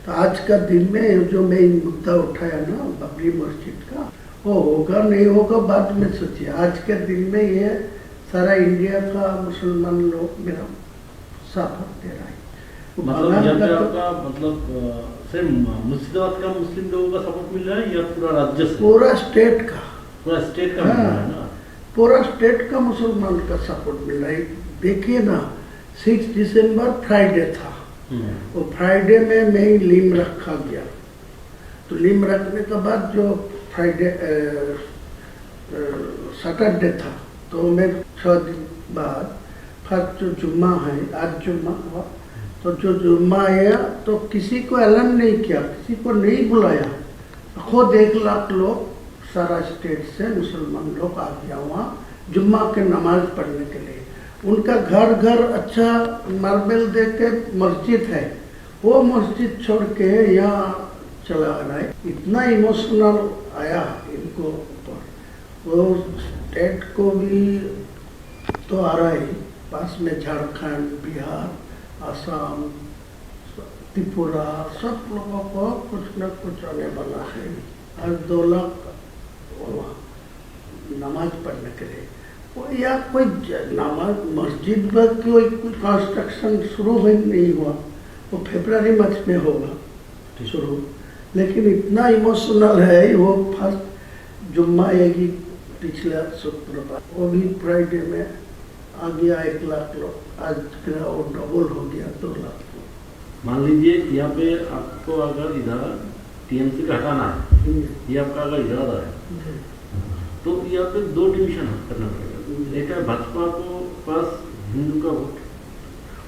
तो आज का दिन में जो मैं मुद्दा उठाया ना बाबरी मस्जिद का, वो होगा नहीं होगा बाद में सोचिए। आज के दिन में ये सारा इंडिया का मुसलमान लोग मेरा साथ दे रहा है। मतलब यहाँ पे आपका मतलब सिर्फ मुर्शिदाबाद का मुस्लिम लोगों का सपोर्ट मिल रहा है या पूरा राज्य से? पूरा स्टेट का मिल रहा है ना? पूरा स्टेट का मुसलमान का सपोर्ट मिल रहा है। देखिए ना 6 दिसंबर फ्राइडे था, वो फ्राइडे में मैं लीम रखा गया। तो लीम रखने के बाद जो फ्राइडे सैटरडे था, तो मैं 6 दिन बाद फर्स्ट जो जुम्मा है, आज जुम्मा हुआ, तो जो जुम्मा आया तो किसी को ऐलान नहीं किया, किसी को नहीं बुलाया। खुद 1 लाख लोग सारा स्टेट से मुसलमान लोग आ गया वहाँ जुम्मा के नमाज पढ़ने के लिए। उनका घर घर अच्छा मार्बल दे के मस्जिद है, वो मस्जिद छोड़ के यहाँ चला रहा है। इतना इमोशनल आया इनको ऊपर। वो स्टेट को भी तो आ रहा है, पास में झारखंड, बिहार, असम, त्रिपुरा, सब लोगों को कुछ न कुछ आने वाला है। आज 2 लाख नमाज पढ़ने के लिए, या कोई नमाज मस्जिद में कोई कंस्ट्रक्शन शुरू नहीं हुआ, वो फरवरी मार्च में होगा शुरू। लेकिन इतना इमोशनल है, वो फर्स्ट जुम्मा आएगी पिछला शुक्रवार, वो भी फ्राइडे में आ गया 1 लाख लोग। आज वो डबल हो गया 2 लाख। मान लीजिए यहाँ पे आपको अगर इधर टीएमसी का हटाना है, ये आपका अगर इरादा है, तो यहाँ पे 2 डिवीजन करना पड़ेगा। एक है भाजपा को पास हिंदू का वोट,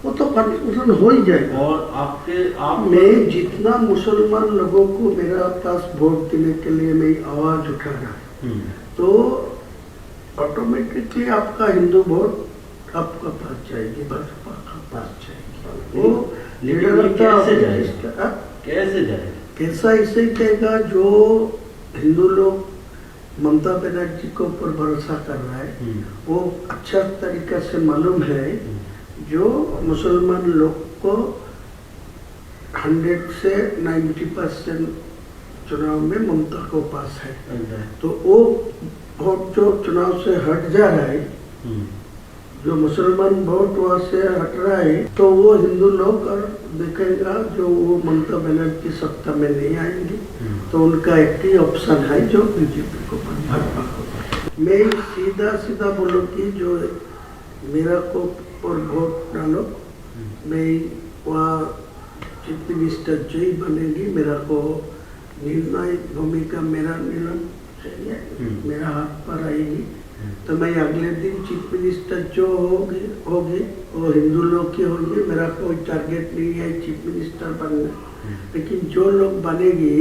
वो तो कन्फ्यूजन हो ही जाएगा। और आप मैं जितना मुसलमान लोगों को मेरा पास वोट देने के लिए मैं आवाज उठा रहा है, तो ऑटोमेटिकली आपका हिंदू वोट आपका पास जाएगी, भाजपा का पास जाएगी। वो लीडर कैसे जाएगा? कैसा इसे कहेगा जो हिंदू लोग ममता बनर्जी को ऊपर भरोसा कर रहा है, वो अच्छा तरीका से मालूम है जो मुसलमान लोग को 100 से 90% चुनाव में ममता को पास है। तो वो वोट जो चुनाव से हट जा रहा है, जो मुसलमान वोट वहाँ से हट रहा है, तो वो हिंदू लोग और देखेगा जो वो ममता बनर्जी सत्ता में नहीं आएंगे, तो उनका एक ही ऑप्शन है जो बीजेपी को, भाजपा को। मैं सीधा बोलूँ कि जो मेरा को और वोट डालो, मैं वहाँ चीफ मिनिस्टर जो ही बनेगी, मेरा को निर्णायक भूमिका मेरा निर्णय चाहिए, मेरा हाथ पर आएगी। तो मैं अगले दिन चीफ मिनिस्टर जो होगी वो हिंदू लोग की होगी। मेरा कोई टारगेट नहीं है चीफ मिनिस्टर बनना, लेकिन जो लोग बनेगी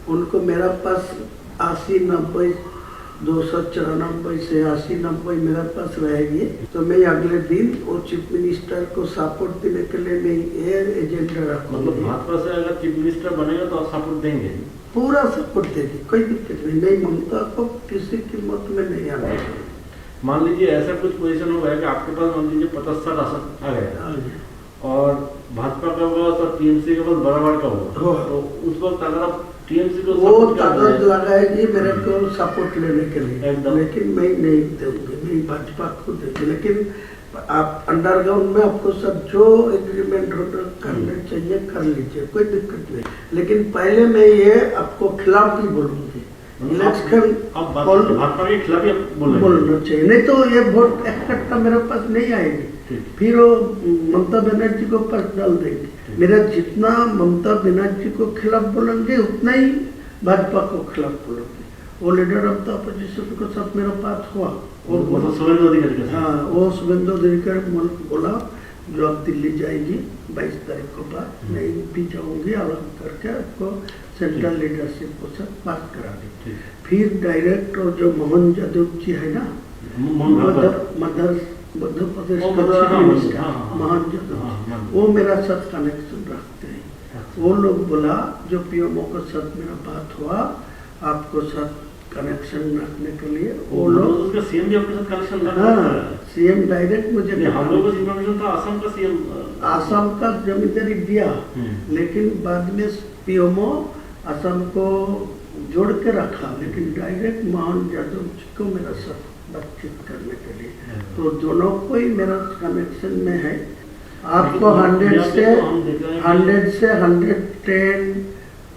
उनको मेरा पास 80-90 294 से 80-90 मेरे पास रहेगी। तो मैं अगले दिन वो चीफ मिनिस्टर को सपोर्ट देने के लिए मैं ये एजेंडा रखूंगा। मतलब भाजपा से अगर चीफ मिनिस्टर बनेगा तो आप सपोर्ट देंगे? पूरा सपोर्ट देगी, कोई दिक्कत नहीं। नहीं, ममता को किसी कीमत में नहीं आना। मान लीजिए ऐसा कुछ पोजीशन हो गया कि आपके पास मान लीजिए 50-60 आसन आ गया और भाजपा का होगा और टीएमसी के पास बराबर का होगा, तो उस वक्त अगर आप टीएमसी को वो ताकत लगाएगी मेरे को सपोर्ट लेने के लिए, लेकिन मैं नहीं दूंगी, मैं भाजपा को दूंगी। लेकिन आप अंडरग्राउंड में आपको सब जो एग्रीमेंट करने चाहिए कर लीजिए, कोई दिक्कत नहीं। लेकिन पहले मैं ये आपको खिलाफ ही बोलूंगी, इलेक्शन भाजपा के खिलाफ ही बोलना चाहिए, नहीं तो ये वोट इकट्ठा मेरे पास नहीं आएगी, फिर वो ममता बनर्जी को पास डाल देंगे। मेरा जितना ममता बनर्जी को खिलाफ बोलेंगे उतना ही भाजपा को खिलाफ बोलेंगे। वो लीडर ऑफ द अपोजिशन को साथ मेरा बात हुआ, वो शुभेंदु अधिकारी, हाँ वो शुभेंदु अधिकारी बोला जो अब दिल्ली जाएगी 22 तारीख को बाद, मैं भी जाऊंगी, अलग करके आपको सेंट्रल लीडरशिप को साथ बात करा दी। फिर डायरेक्ट और जो मोहन यादव जी है ना, मध्य प्रदेश का मोहन यादव, वो मेरा साथ कनेक्शन रखते हैं। वो लोग बोला जो पीएमओ के साथ मेरा बात हुआ, आपको साथ कनेक्शन रखने के लिए वो वो लोग, उसका सीएम भी आपके साथ कनेक्शन रखा हाँ है। सीएम डायरेक्ट मुझे नहीं, हम लोगों को इन्फॉर्मेशन था आसाम का सीएम। आसाम का जमींदारी दिया, लेकिन बाद में पीएमओ आसाम को जोड़ के रखा, लेकिन डायरेक्ट मोहन यादव जी को मेरा साथ बातचीत करने के लिए, तो दोनों को ही मेरा कनेक्शन में है। आपको 100 से 110,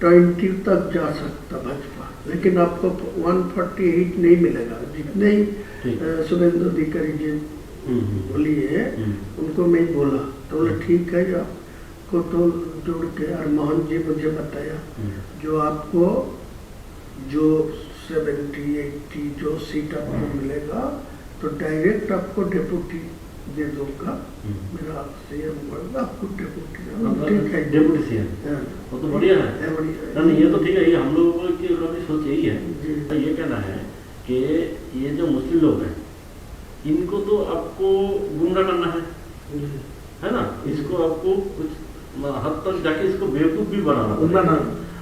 20 तक जा सकता भाजपा, लेकिन आपको 148 नहीं मिलेगा। जितने ही शुभेंदु अधिकारी जी बोली है उनको मैं बोला, तो बोला ठीक है आपको तो जोड़ के, और मोहन जी मुझे बताया जो आपको जो 70-80 जो सीट आपको मिलेगा तो डायरेक्ट आपको डेप्यूटी दे दूंगा, मेरा सीएम होगा आपको डेप्यूटी। ठीक है, डेप्यूटी सीएम, वो तो बढ़िया है। नहीं ये तो ठीक है, ये हम लोगों की सोच यही है। ये कहना है कि ये जो मुस्लिम लोग हैं इनको तो आपको गुमराह करना है ना, इसको आपको कुछ हद तक जाके इसको बेवकूफ भी बनाना पड़ेगा।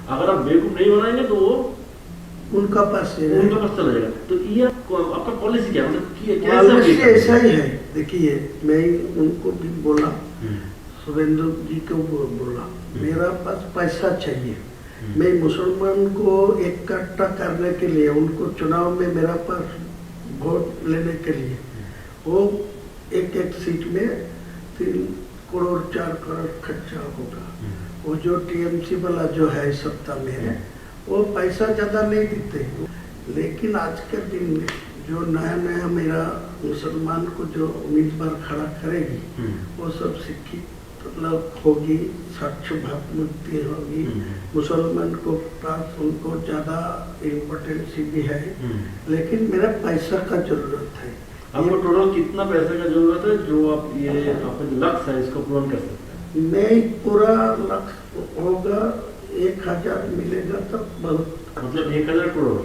अगर आप बेवकूफ नहीं बनाएंगे तो वो उनका पास चला जाएगा। तो ये आपका पॉलिसी क्या, मतलब पॉलिसी ऐसा ही है। देखिए मैं उनको भी बोला, शुभेंदु जी को बोला मेरा पास पैसा चाहिए, मैं मुसलमान को इकट्ठा करने के लिए, उनको चुनाव में मेरा पास वोट लेने के लिए, वो एक सीट में 3 करोड़ 4 करोड़ खर्चा होगा। वो जो टीएमसी वाला जो है सत्ता में है वो पैसा ज्यादा नहीं देते, लेकिन आज के दिन में जो नया मेरा मुसलमान को जो उम्मीदवार खड़ा करेगी वो सब शिक्षित लोग होगी, स्वच्छ भावमुक्ति होगी, मुसलमान को पास उनको ज्यादा इम्पोर्टेंस भी है, लेकिन मेरा पैसा का जरूरत है। आपको टोटल कितना पैसे का जरूरत है जो आप ये आपका जो लक्ष्य है इसको पूर्ण कर सकते हैं? नहीं, पूरा लक्ष्य होगा 1000 मिलेगा तो बहुत, मतलब 1000 करोड़।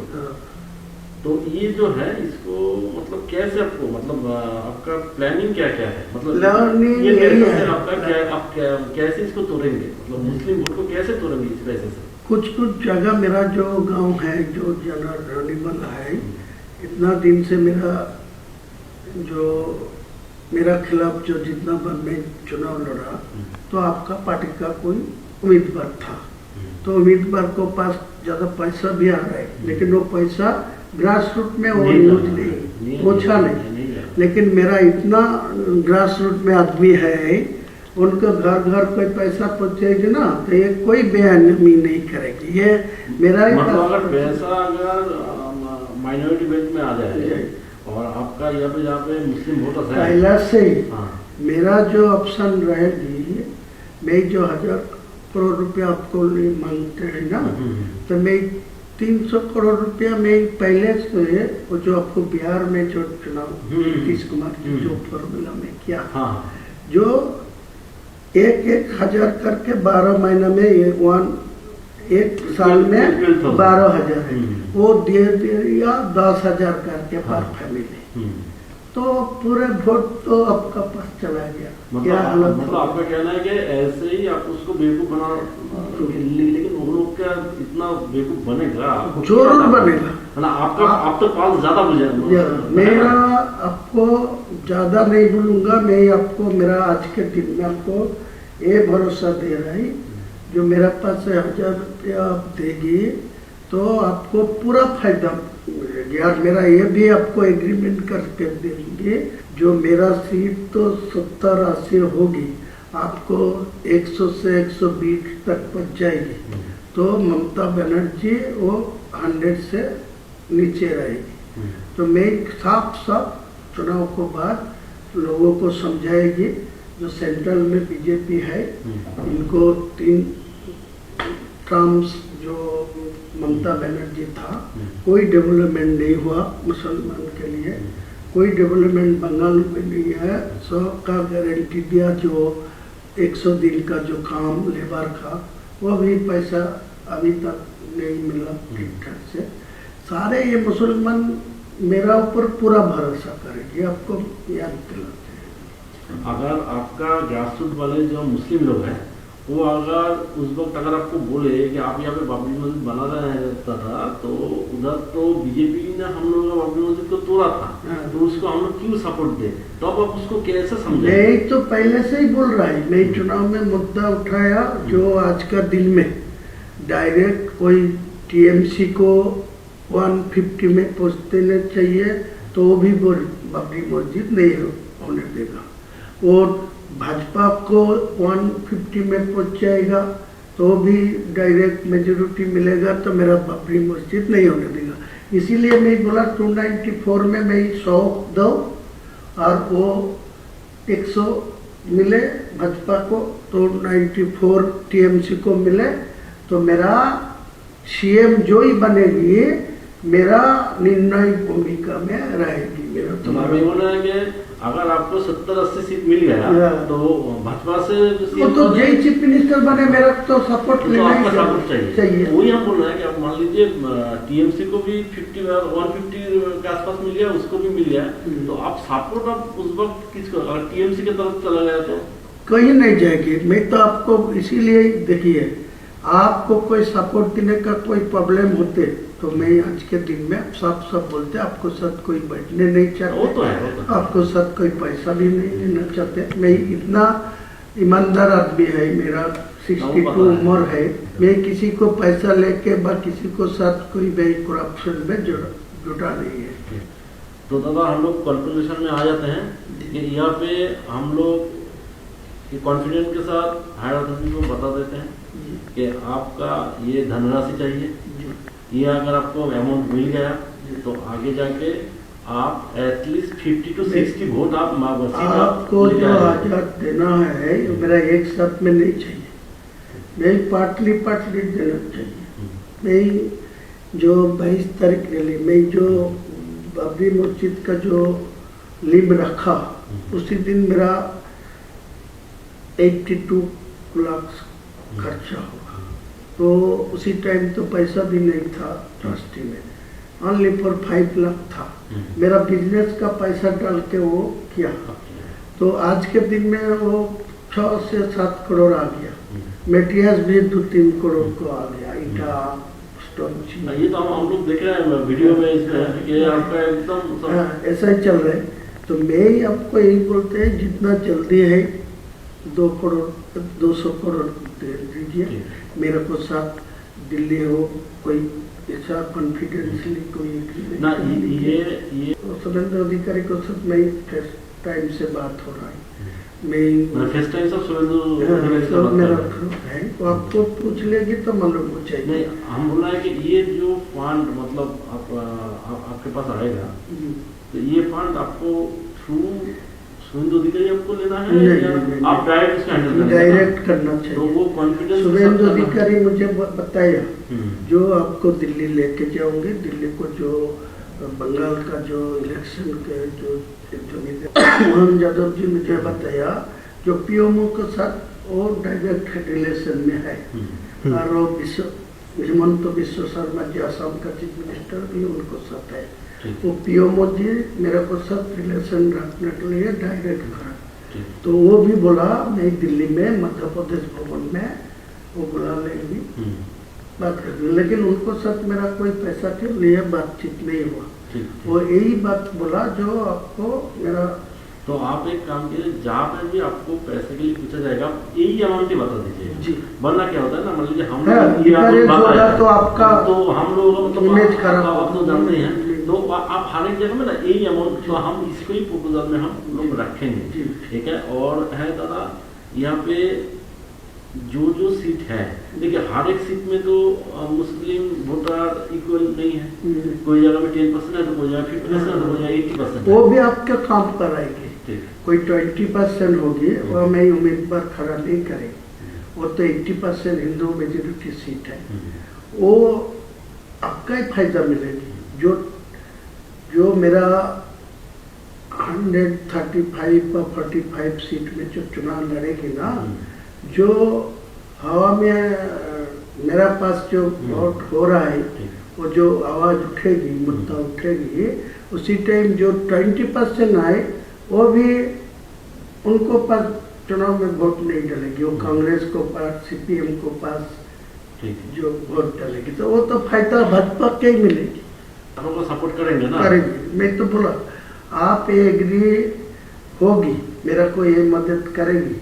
तो ये जो है इसको मतलब कैसे आपको, मतलब आपका प्लानिंग क्या क्या है, मतलब प्लानिंग ये यही है आपका क्या, आप कैसे इसको तोड़ेंगे, मतलब मुस्लिम वोट को कैसे तोड़ेंगे इस पैसे से? कुछ जगह मेरा जो गांव है जो जनरल है, इतना दिन से मेरा खिलाफ जो जितना बार मैं चुनाव लड़ा तो आपका पार्टी का कोई उम्मीदवार था, तो उम्मीदवार को पास ज्यादा पैसा भी आ रहा है, लेकिन वो पैसा ग्रास रूट में वो यूज नहीं पहुंचा नहीं। लेकिन मेरा इतना ग्रास रूट में आदमी है, उनका घर घर कोई पैसा पहुंचेगी ना तो ये कोई बेअहमी नहीं करेगी। ये मेरा मतलब अगर पैसा अगर माइनॉरिटी बेल्ट में आ जाए और आपका यहाँ पे मुस्लिम वोटर्स है पहला से ही मेरा जो ऑप्शन रहेगी, मैं जो 1000 करोड़ रुपया आपको मांगते हैं ना, तो मैं 300 करोड़ रुपया में पहले से वो जो आपको बिहार में जो चुनाव नीतीश कुमार जी जो फॉर्मूला में किया, जो 1,000 करके 12 महीना में एक साल में 12,000 है, वो दे दिया 10,000 करके पर फैमिली, तो पूरे वोट तो आपका पास चला गया। मतलब आपका कहना है कि ऐसे ही आप उसको बेवकूफ बना, लेकिन उन लोग क्या इतना बेवकूफ बनेगा? जरूर बनेगा ना, आपका आप तो पाल ज्यादा बुझेगा। मेरा आपको ज्यादा नहीं बोलूंगा, मैं आपको मेरा आज के दिन में आपको ये भरोसा दे रहा है, जो मेरा पास 1000 रुपया आप देगी तो आपको पूरा फायदा मिलेगा। मेरा ये भी आपको एग्रीमेंट करके देंगे, जो मेरा सीट तो 70-80 होगी, आपको 100 से 120 तक पहुंच जाएगी, तो ममता बनर्जी वो 100 से नीचे रहेगी। तो मैं साफ चुनाव को बाद लोगों को समझाएगी, जो सेंट्रल में बीजेपी है इनको 3 टर्म्स जो ममता बनर्जी था, कोई डेवलपमेंट नहीं हुआ मुसलमान के लिए, कोई डेवलपमेंट बंगाल में नहीं है। 100 का गारंटी दिया, जो 100 दिन का जो काम लेबर का वो भी पैसा अभी तक नहीं मिला ठीक ठाक से। सारे ये मुसलमान मेरा ऊपर पूरा भरोसा करेंगे, आपको याद दिलाते हैं। अगर आपका ग्रासरूट वाले जो मुस्लिम लोग हैं वो अगर उस वक्त अगर आपको बोले कि आप यहाँ पे बाबरी मस्जिद बना रहे था, तो उधर तो बीजेपी ने हम लोगों का बाबरी मस्जिद को तोड़ा था, तो उसको हम लोग क्यों सपोर्ट दे, तो अब आप उसको कैसे समझे? मैं तो पहले से ही बोल रहा है, मैं चुनाव में मुद्दा उठाया जो आज का दिन में डायरेक्ट कोई टीएमसी को 150 में पहुँच देना चाहिए, तो वो भी बाबरी मस्जिद नहीं होने देगा। और भाजपा को 150 में पहुंच जाएगा तो भी डायरेक्ट मेजोरिटी मिलेगा, तो मेरा बाबरी मस्जिद नहीं होने देगा। इसीलिए मैं बोला 294 में मैं 100 दो और वो 100 मिले भाजपा को, तो 94 टीएमसी को मिले, तो मेरा सीएम जो ही बनेगी मेरा निर्णायक भूमिका में रहेगी। मेरा तुम्हारा बोलना है कि अगर आपको 70-80 सीट मिल गया तो भाजपा से वो तो जय चीफ मिनिस्टर बने, मेरा तो सपोर्ट तो लेना आपका सपोर्ट चाहिए। वही हम बोल रहे हैं कि आप मान लीजिए टीएमसी को भी 150 के आसपास मिल गया, उसको भी मिल गया, तो आप सपोर्ट आप उस वक्त किसको, अगर टीएमसी की तरफ चला गया तो कहीं नहीं जाएगी। मैं तो आपको इसीलिए देखिए, आपको कोई सपोर्ट देने का कोई प्रॉब्लम होते तो मैं आज के दिन में सब बोलते आपको साथ कोई बैठने नहीं चाहते, वो तो है। आपको साथ कोई पैसा भी नहीं लेना चाहते। मैं इतना ईमानदार आदमी है, मेरा 62 उम्र है, मैं किसी को पैसा लेके किसी को साथ कोई भी करप्शन में जुटा नहीं है। तो दादा हम लोग कंक्लूजन में आ जाते हैं कि यहाँ पे हम लोग कॉन्फिडेंस के साथ हायर अथॉरिटी को बता देते हैं कि आपका ये धनराशि चाहिए, ये अगर आपको अमाउंट मिल गया तो आगे जाके आप एटलीस्ट 50 to 60 वोट आप आपको जो आजाद देना है मेरा एक साथ में नहीं चाहिए, मैं पार्टली देना चाहिए। मैं जो 22 तारीख के लिए मैं जो बाबरी मस्जिद का जो लिम रखा उसी दिन मेरा 82 लाख खर्चा होगा, तो उसी टाइम तो पैसा भी नहीं था ट्रस्टी में, ओनली फॉर 5 लाख था। मेरा बिजनेस का पैसा डाल के वो किया, तो आज के दिन में वो 6 से 7 करोड़ आ गया। मेटेरियल्स भी 2-3 करोड़ को आ गया, ईटा स्टोन। ये तो हम लोग देख रहे हैं वीडियो में इसमें कि आपका एकदम ऐसा ही चल रहा है। तो मैं आपको यही बोलते हैं जितना जल्दी है 2 करोड़ 200 करोड़ दे दीजिए मेरे को, साथ दिल्ली हो कोई ऐसा कॉन्फिडेंसली कोई ना ये सुरेंद्र अधिकारी को सब मैं फर्स्ट टाइम से बात हो रहा है, मैं फर्स्ट टाइम सब सुरेंद्र मेरा है, वो आपको पूछ लेगी तो मालूम हो जाएगी। नहीं, हम बोल रहे हैं कि ये जो फंड मतलब आपके पास आएगा, तो ये फंड आपको थ्रू सुरेंद्र अधिकारी आपको लेना है या आप डायरेक्ट इसका हैंडल डायरेक्ट करना चाहिए? तो वो कॉन्फिडेंस सुरेंद्र अधिकारी मुझे बताया जो आपको दिल्ली लेके जाओगे, दिल्ली को जो बंगाल का जो इलेक्शन के जो मोहन यादव जी मुझे बताया जो पीएमओ के साथ वो डायरेक्ट रिलेशन में है, और वो हेमंत विश्व शर्मा जी असम का चीफ मिनिस्टर भी उनको साथ है, वो पीएमओ जी मेरे को साथ रिलेशन रखने के लिए डायरेक्ट करा। तो वो भी बोला मैं दिल्ली में मध्य प्रदेश भवन में वो बुला लेंगी बात करेंगे, लेकिन उनको साथ मेरा कोई पैसा के लिए बातचीत नहीं हुआ। वो यही बात बोला जो आपको मेरा। तो आप एक काम कीजिए, जहाँ पे भी आपको पैसे के लिए पूछा जाएगा यही अमाउंट ही बता दीजिए जी, वरना क्या होता है ना, मान लीजिए हम तो आपका तो हम लोगों का मतलब इमेज खराब आप तो जानते हैं, तो आप हर एक जगह में ना यही अमाउंट, तो हम इसको ही प्रपोजल में हम लोग रखेंगे, ठीक है। और है दादा यहाँ पे जो सीट है, देखिए हर एक सीट में तो मुस्लिम वोटर इक्वल नहीं है, कोई जगह में 10% है तो कोई जगह 50% है तो कोई जगह 80%। वो भी आपका काम कराएंगे, कोई 20% होगी वो मैं उम्मीदवार खड़ा नहीं करेंगे, वो तो 80% हिंदू मेजोरिटी सीट है, वो आपका ही फायदा मिलेगी। जो मेरा 135 और 45 सीट में जो चुनाव लड़ेगी ना, जो हवा में मेरा पास जो वोट हो रहा है वो जो आवाज उठेगी, मुद्दा उठेगी, उसी टाइम जो 20% आए वो भी उनको पास चुनाव में वोट नहीं डालेगी, वो कांग्रेस को पास, सीपीएम को पास ठीक है, जो वोट डालेगी तो वो तो फायदा भाजपा के ही मिलेगी। आप लोग सपोर्ट करेंगे ना? करेंगे। मैं तो बोला आप एग्री होगी, मेरा को ये मदद करेगी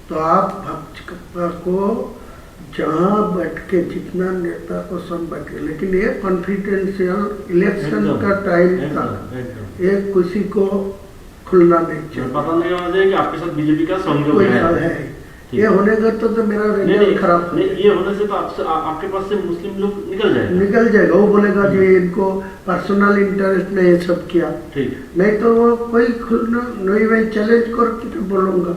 तो आप भाजपा को जहाँ बैठ के जितना नेता को सब बैठे, लेकिन ये कॉन्फिडेंशियल इलेक्शन का टाइम था, ये किसी को खुलना नहीं चाहिए, पता नहीं होना चाहिए कि आपके साथ बीजेपी का सहयोग कोई है। ये होने का तो मेरा रिजल्ट खराब हो नहीं, ये होने से तो आपके पास से मुस्लिम लोग निकल जाएगा। वो बोलेगा कि इनको पर्सनल इंटरेस्ट में ये सब किया, ठीक, नहीं तो वो कोई खुलना नहीं, मैं चैलेंज करके तो बोलूंगा,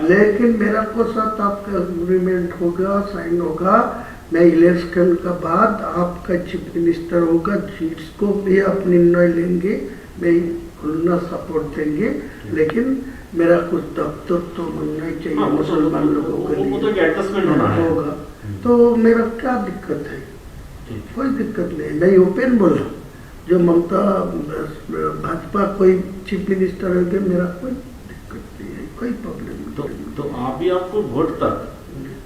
लेकिन मेरा को साथ आपका एग्रीमेंट होगा, साइन होगा, मैं इलेक्शन का बाद आपका चीफ मिनिस्टर होगा, जिसको भी आप निर्णय लेंगे मैं खुलना सपोर्ट देंगे, लेकिन मेरा कुछ दफ्तर तो बनना ही चाहिए मुसलमान लोगों के लिए, तो एडजस्टमेंट होगा तो मेरा क्या दिक्कत है? कोई दिक्कत नहीं, मैं ओपन बोला, जो ममता भाजपा कोई चीफ मिनिस्टर होंगे मेरा कोई दिक्कत नहीं है, कोई प्रॉब्लम नहीं। तो आप ही आपको वोट तक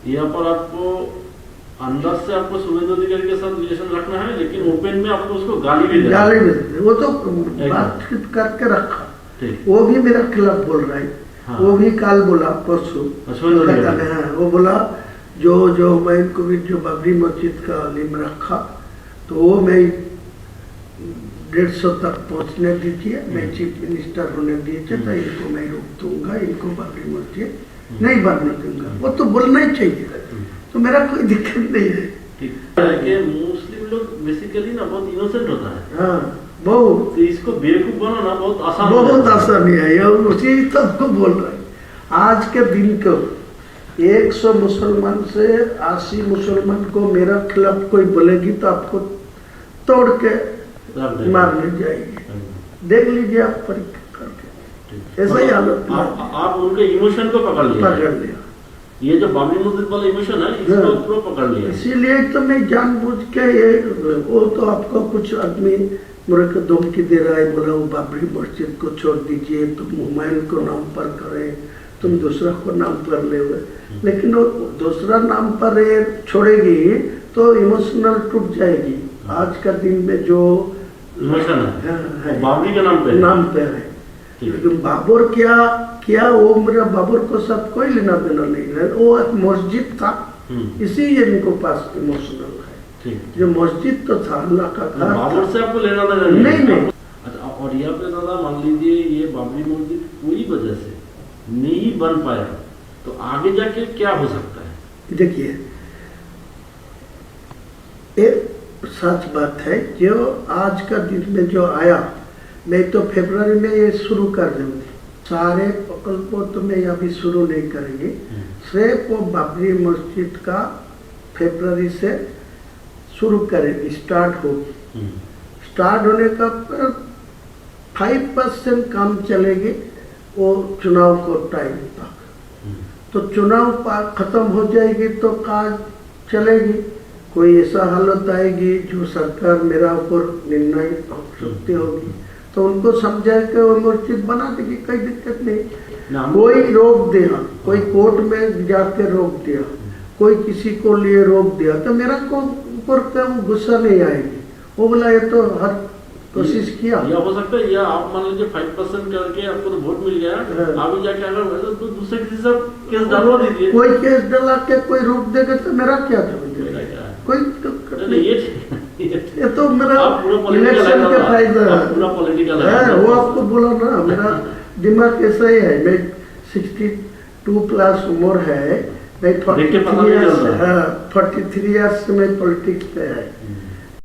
यहाँ पर आपको अंदर से आपको शुभेंदु अधिकारी के साथ रिलेशन रखना है, लेकिन ओपन में आपको उसको गाली भी देना है। वो तो बातचीत करके रखा, वो भी मेरा खिलाफ बोल रहा है। हाँ। वो भी काल बोला परसों, वो बोला जो मैं इनको भी जो बाबरी मस्जिद का लिम रखा तो वो मैं 150 तक पहुंचने दीजिए, मैं चीफ मिनिस्टर होने दीजिए तो इनको मैं रोक दूंगा, इनको बाबरी मस्जिद नहीं बनने दूंगा। वो तो बोलना ही चाहिए, तो मेरा कोई दिक्कत नहीं है। मुस्लिम लोग बेसिकली ना बहुत इनोसेंट होता है। हाँ, बहुत, इसको बेवकूफ बनाना बहुत आसान, बहुत आसानी है, ये उसी तब को बोल रहे हैं। आज के दिन को 100 मुसलमान से 80 मुसलमान को मेरा खिलाफ कोई बोलेगी तो आपको तोड़ के मारने जाएगी, देख लीजिए आप परीक्षा करके, ऐसा ही हालत। आप उनके इमोशन को पकड़ लिया, ये जो बाबरी मस्जिद वाला इमोशन है इसको पूरा पकड़ लिया। इसीलिए तो मैं जानबूझ के ये, वो तो आपको कुछ आदमी मेरे को धमकी दे रहा है, बोला वो बाबरी मस्जिद को छोड़ दीजिए, तुम हुमायूं को नाम पर करें, तुम दूसरा को नाम पर ले हुए, लेकिन वो दूसरा नाम पर छोड़ेगी तो इमोशनल टूट जाएगी। आज का दिन में जो इमोशन है बाबरी के नाम पे है, लेकिन बाबर क्या वो मेरा बाबर को साथ कोई लेना देना नहीं है, वो एक मस्जिद था, इसी इनको पास इमोशनल है। जो मस्जिद तो था अल्लाह का घर, बाबर से आपको लेना देना नहीं। अच्छा, और यहाँ पे दादा मान लीजिए ये बाबरी मस्जिद कोई वजह से नहीं बन पाया तो आगे जाके क्या हो सकता है? देखिए, एक सच बात है, जो आज का दिन में जो आया, मैं तो फरवरी में ये शुरू कर दूंगी, सारे प्रकल्पों तो मैं अभी शुरू नहीं करेंगे, सिर्फ वो बाबरी मस्जिद का फरवरी से शुरू करेंगे, स्टार्ट होगी। स्टार्ट होने का 5% काम चलेगी वो चुनाव को टाइम तक, तो चुनाव खत्म हो जाएगी तो काज चलेगी। कोई ऐसा हालत आएगी जो सरकार मेरा ऊपर निर्णय हो सकती होगी तो उनको समझा के वो मस्जिद बना देगी, कोई दिक्कत नहीं। कोई रोक दिया, कोई कोर्ट में जाके रोक दिया, कोई किसी को लिए रोक दिया तो मेरा को ऊपर का गुस्सा नहीं आएगी, वो बोला ये तो हर कोशिश किया। या हो सकता है, या आप मान लीजिए 5% करके आपको तो वोट मिल गया, आगे जाके अगर तो दूसरे किसी से केस डालवा दीजिए, कोई केस डाला के कोई रोक देगा तो मेरा क्या था, कोई तो ये तो मेरा इलेक्शन के फायदा है, वो आपको बोला ना, मेरा दिमाग ऐसा ही है, मैं 62 प्लस उम्र है, मैं 43 ईयर्स से मैं पॉलिटिक्स पे है,